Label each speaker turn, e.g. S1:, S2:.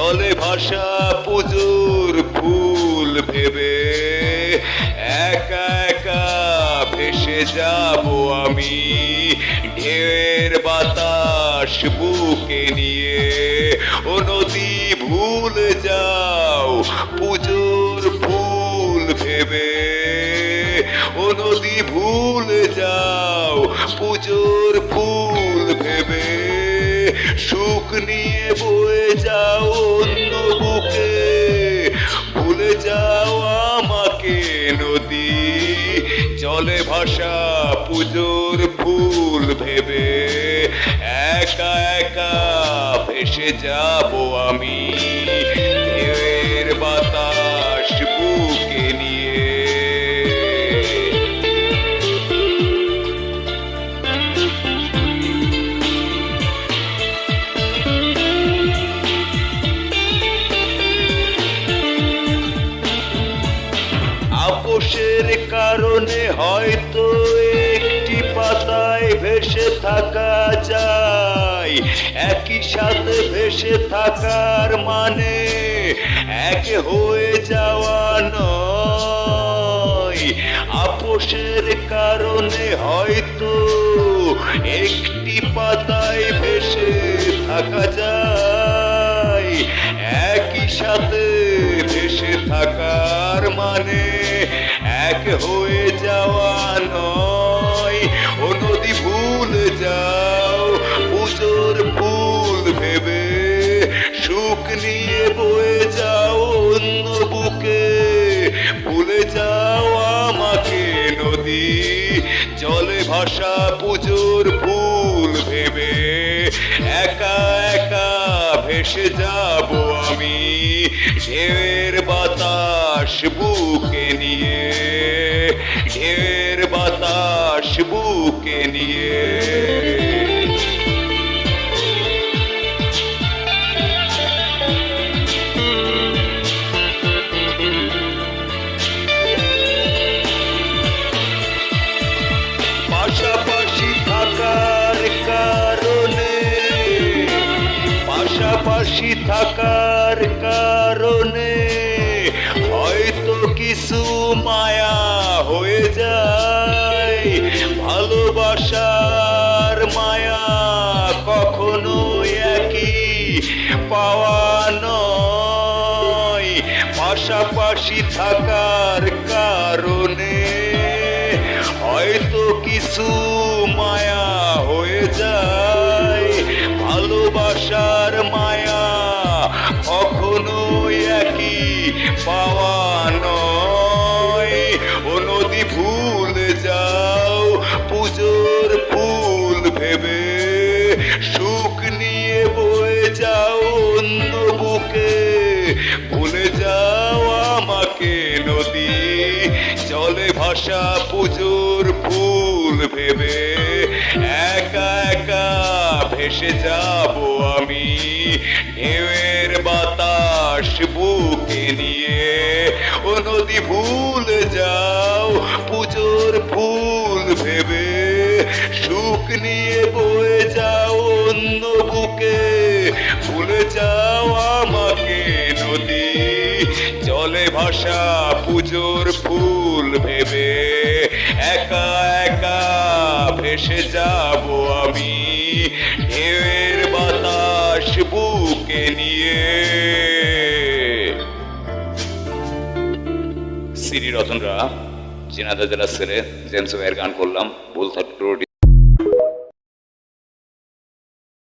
S1: জলে ভাসা পুজোর ফুল ভেবে একা একা ভেসে যাব আমি ঢেউয়ের বাতাস বুকে নিয়ে। ও নদী ভুলে যাও পুজোর ফুল ভেবে, ও নদী ভুলে যাও পুজোর ফুল ভেবে। সুখ নিয়ে বয়ে যাও অন্য বুকে, ভুলে যাও আমাকে নদী জলে ভাসা পুজোর ফুল ভেবে একা একা ভেসে যাব আমি ঢেউয়ের বাতাস বুকে নিয়ে। আপোষের কারণে হয়তো একটি পাতায় ভেসে থাকা যায়, একই সাথে ভেসে থাকার মানে এক হয়ে যাওয়া নয়। আপোষের কারণে হয়তো একটি পাতায় ভেসে থাকা যায়, একই সাথে ভেসে থাকার মানে এক হয়ে যাওয়া নয়। ও নদী ভুলে যাও পুজোর ফুল ভেবে, সুখ নিয়ে বয়ে যাও অন্য বুকে, ভুলে যাও আমাকে নদী জলে ভাসা পুজোর ফুল ভেবে একা একা ভেসে যাব আমি ঢেউয়ের বাতাস বুকে নিয়ে, ঢেউয়ের বাতাস বুকে নিয়ে। পাশাপাশি থাকার কারণে, পাশাপাশি থাকার কারণে হয়তো কিছু মায়া হয়ে যায়। ভালোবাসার মায়া কখনো একই পাওয়া নয়। পাশাপাশি থাকার কারণে হয়তো কিছু মায়া হয়ে যায়। ভালোবাসার মায়া কখনো একই পাওয়া নয়। ও নদী ভুলে যাও পুজোর ফুল ভেবে, সুখ নিয়ে বয়ে যাও অন্য বুকে, ভুলে যাও আমাকে নদী জলে ভাসা পুজোর ফুল ভেবে একা একা ভেসে যাব আমি ঢেউয়ের বাতাস বুকে নিয়ে। ও নদী ভুলে যাও পুজোর ফুল ভেবে, সুখ নিয়ে বয়ে যাও অন্য বুকে, ভুলে যাও আমাকে নদী জলে ভাসা পুজোর ফুল ভেবে একা একা ভেসে যাব আমি ঢেউয়ের বাতাস বুকে নিয়ে। শ্রী রতনরা জিনাদা জেলার ছেলে জেমস ভাইয়ের গান করলাম, ভুল